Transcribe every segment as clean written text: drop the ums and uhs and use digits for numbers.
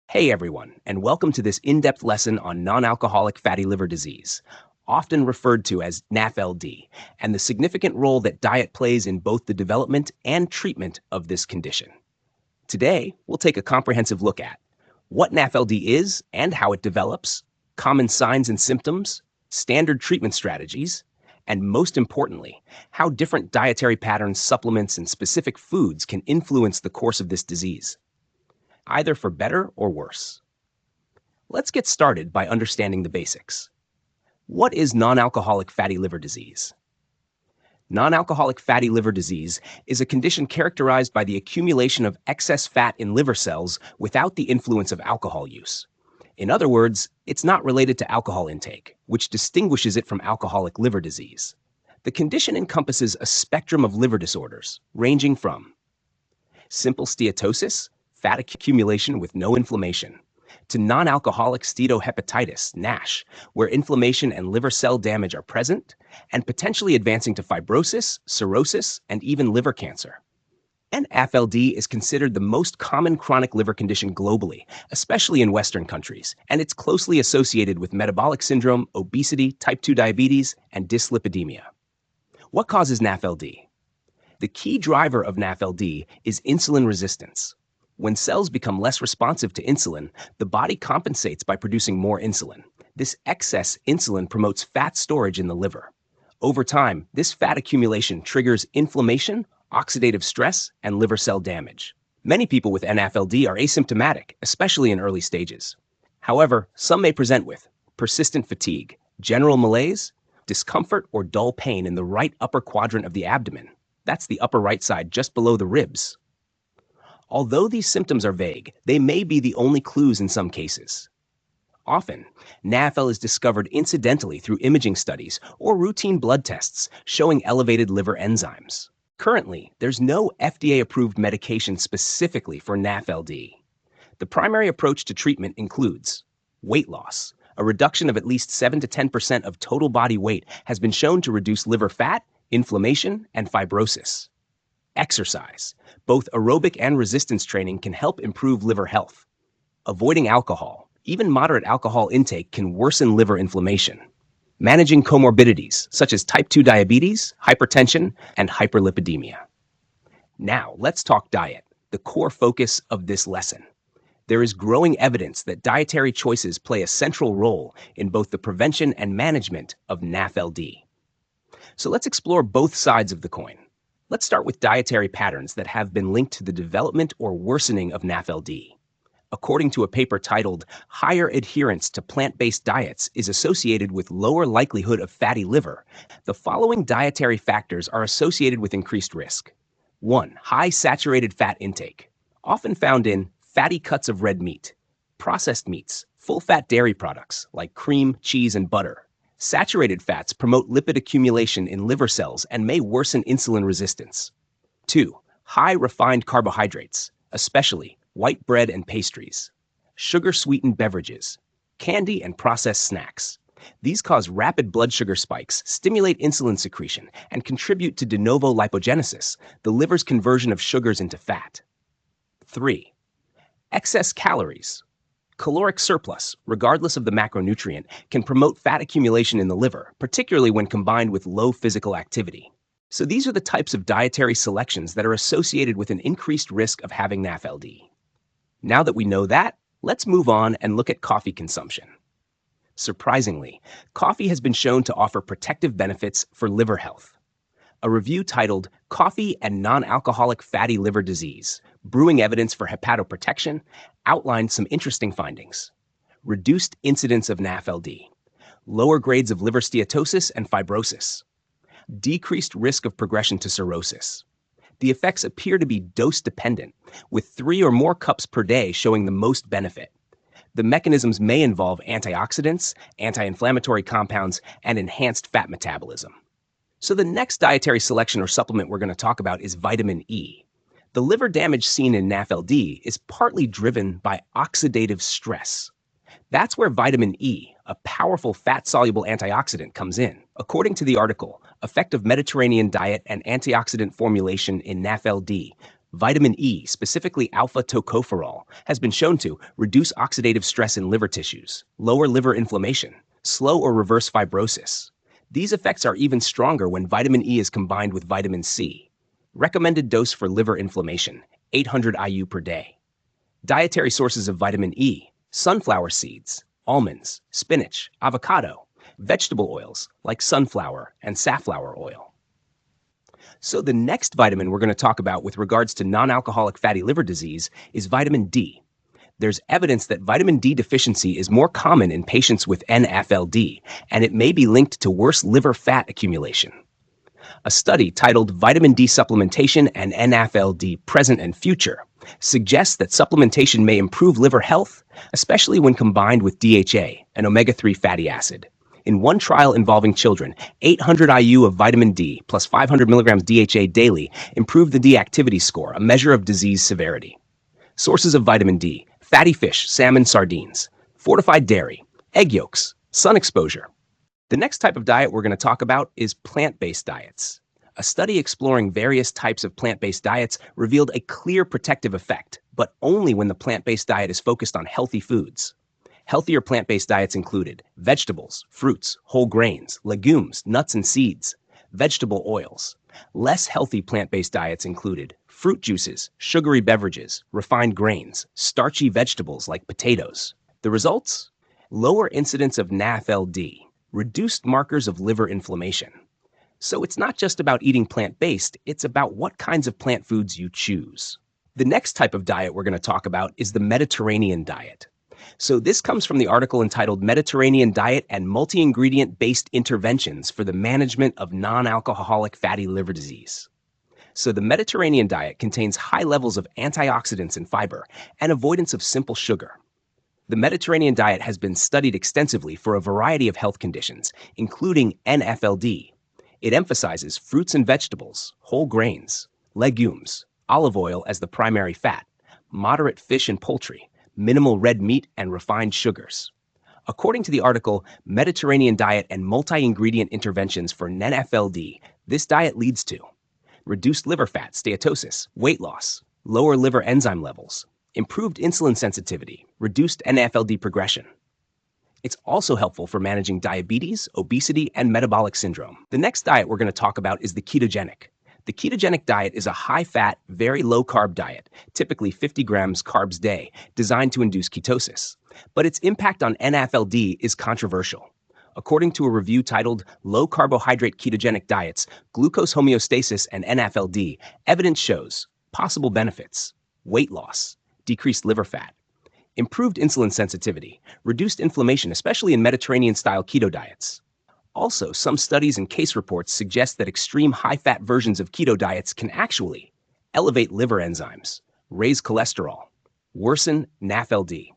Hey everyone, and welcome to this in-depth lesson on non-alcoholic fatty liver disease, often referred to as NAFLD, and the significant role that diet plays in both the development and treatment of this condition. Today, we'll take a comprehensive look at what NAFLD is and how it develops, common signs and symptoms, standard treatment strategies, and most importantly, how different dietary patterns, supplements, and specific foods can influence the course of this disease, either for better or worse. Let's get started by understanding the basics. What is non-alcoholic fatty liver disease? Non-alcoholic fatty liver disease is a condition characterized by the accumulation of excess fat in liver cells without the influence of alcohol use. In other words, it's not related to alcohol intake, which distinguishes it from alcoholic liver disease. The condition encompasses a spectrum of liver disorders, ranging from simple steatosis, fat accumulation with no inflammation, to non-alcoholic steatohepatitis, NASH, where inflammation and liver cell damage are present, and potentially advancing to fibrosis, cirrhosis, and even liver cancer. NAFLD is considered the most common chronic liver condition globally, especially in Western countries, and it's closely associated with metabolic syndrome, obesity, type 2 diabetes, and dyslipidemia. What causes NAFLD? The key driver of NAFLD is insulin resistance. When cells become less responsive to insulin, the body compensates by producing more insulin. This excess insulin promotes fat storage in the liver. Over time, this fat accumulation triggers inflammation, oxidative stress, and liver cell damage. Many people with NAFLD are asymptomatic, especially in early stages. However, some may present with persistent fatigue, general malaise, discomfort or dull pain in the right upper quadrant of the abdomen. That's the upper right side just below the ribs. Although these symptoms are vague, they may be the only clues in some cases. Often, NAFL is discovered incidentally through imaging studies or routine blood tests showing elevated liver enzymes. Currently, there's no FDA-approved medication specifically for NAFLD. The primary approach to treatment includes weight loss. A reduction of at least 7 to 10% of total body weight has been shown to reduce liver fat, inflammation, and fibrosis. Exercise. Both aerobic and resistance training can help improve liver health. Avoiding alcohol. Even moderate alcohol intake can worsen liver inflammation. Managing comorbidities, such as type 2 diabetes, hypertension, and hyperlipidemia. Now, let's talk diet, the core focus of this lesson. There is growing evidence that dietary choices play a central role in both the prevention and management of NAFLD. So let's explore both sides of the coin. Let's start with dietary patterns that have been linked to the development or worsening of NAFLD. According to a paper titled "Higher Adherence to Plant-Based Diets is Associated with Lower Likelihood of Fatty Liver," the following dietary factors are associated with increased risk. 1. High saturated fat intake, often found in fatty cuts of red meat, processed meats, full-fat dairy products like cream, cheese, and butter. Saturated fats promote lipid accumulation in liver cells and may worsen insulin resistance. 2. High refined carbohydrates, especially white bread and pastries. Sugar-sweetened beverages, candy and processed snacks. These cause rapid blood sugar spikes, stimulate insulin secretion, and contribute to de novo lipogenesis, the liver's conversion of sugars into fat. 3. Excess calories. Caloric surplus, regardless of the macronutrient, can promote fat accumulation in the liver, particularly when combined with low physical activity. So these are the types of dietary selections that are associated with an increased risk of having NAFLD. Now that we know that, let's move on and look at coffee consumption. Surprisingly, coffee has been shown to offer protective benefits for liver health. A review titled "Coffee and Non-Alcoholic Fatty Liver Disease: Brewing Evidence for Hepatoprotection" outlined some interesting findings. Reduced incidence of NAFLD, lower grades of liver steatosis and fibrosis, decreased risk of progression to cirrhosis. The effects appear to be dose-dependent, with 3 or more cups per day showing the most benefit. The mechanisms may involve antioxidants, anti-inflammatory compounds, and enhanced fat metabolism. So the next dietary selection or supplement we're going to talk about is vitamin E. The liver damage seen in NAFLD is partly driven by oxidative stress. That's where vitamin E, a powerful fat-soluble antioxidant, comes in. According to the article, Effect of Mediterranean Diet and Antioxidant Formulation in NAFLD, Vitamin E, specifically alpha tocopherol, has been shown to reduce oxidative stress in liver tissues, lower liver inflammation, slow or reverse fibrosis. These effects are even stronger when vitamin E is combined with vitamin C. Recommended dose for liver inflammation, 800 IU per day. Dietary sources of vitamin E: sunflower seeds, almonds, spinach, avocado, vegetable oils like sunflower and safflower oil. So the next vitamin we're going to talk about with regards to non-alcoholic fatty liver disease is vitamin D. There's evidence that vitamin D deficiency is more common in patients with NAFLD, and it may be linked to worse liver fat accumulation. A study titled Vitamin D Supplementation and NAFLD Present and Future suggests that supplementation may improve liver health, especially when combined with DHA, an omega-3 fatty acid. In one trial involving children, 800 IU of vitamin D plus 500 milligrams DHA daily improved the D activity score, a measure of disease severity. Sources of vitamin D: fatty fish, salmon, sardines, fortified dairy, egg yolks, sun exposure. The next type of diet we're going to talk about is plant-based diets. A study exploring various types of plant-based diets revealed a clear protective effect, but only when the plant-based diet is focused on healthy foods. Healthier plant-based diets included vegetables, fruits, whole grains, legumes, nuts and seeds, vegetable oils. Less healthy plant-based diets included fruit juices, sugary beverages, refined grains, starchy vegetables like potatoes. The results? Lower incidence of NAFLD, reduced markers of liver inflammation. So it's not just about eating plant-based, it's about what kinds of plant foods you choose. The next type of diet we're going to talk about is the Mediterranean diet. So this comes from the article entitled Mediterranean Diet and Multi-Ingredient-Based Interventions for the Management of Non-Alcoholic Fatty Liver Disease. So the Mediterranean diet contains high levels of antioxidants and fiber and avoidance of simple sugar. The Mediterranean diet has been studied extensively for a variety of health conditions, including NAFLD. It emphasizes fruits and vegetables, whole grains, legumes, olive oil as the primary fat, moderate fish and poultry, minimal red meat, and refined sugars. According to the article Mediterranean Diet and Multi-Ingredient Interventions for NAFLD, this diet leads to reduced liver fat, steatosis, weight loss, lower liver enzyme levels, improved insulin sensitivity, reduced NAFLD progression. It's also helpful for managing diabetes, obesity, and metabolic syndrome. The next diet we're going to talk about is the ketogenic. The ketogenic diet is a high-fat, very low-carb diet, typically 50 grams carbs a day, designed to induce ketosis. But its impact on NAFLD is controversial. According to a review titled Low-Carbohydrate Ketogenic Diets, Glucose Homeostasis and NAFLD, evidence shows possible benefits: weight loss, decreased liver fat, improved insulin sensitivity, reduced inflammation, especially in Mediterranean-style keto diets. Also, some studies and case reports suggest that extreme high-fat versions of keto diets can actually elevate liver enzymes, raise cholesterol, worsen NAFLD.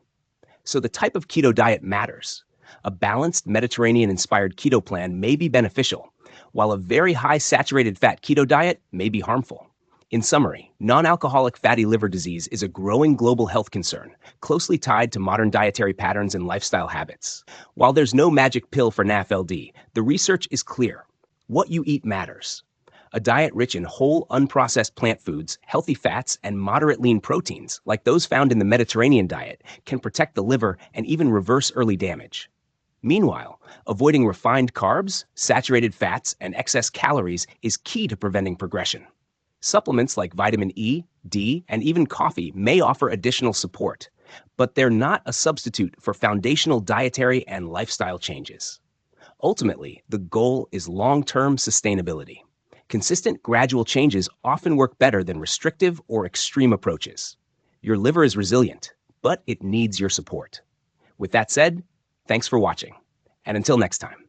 So the type of keto diet matters. A balanced Mediterranean-inspired keto plan may be beneficial, while a very high saturated fat keto diet may be harmful. In summary, non-alcoholic fatty liver disease is a growing global health concern, closely tied to modern dietary patterns and lifestyle habits. While there's no magic pill for NAFLD, the research is clear. What you eat matters. A diet rich in whole, unprocessed plant foods, healthy fats, and moderate lean proteins, like those found in the Mediterranean diet, can protect the liver and even reverse early damage. Meanwhile, avoiding refined carbs, saturated fats, and excess calories is key to preventing progression. Supplements like vitamin E, D, and even coffee may offer additional support, but they're not a substitute for foundational dietary and lifestyle changes. Ultimately, the goal is long-term sustainability. Consistent, gradual changes often work better than restrictive or extreme approaches. Your liver is resilient, but it needs your support. With that said, thanks for watching, and until next time.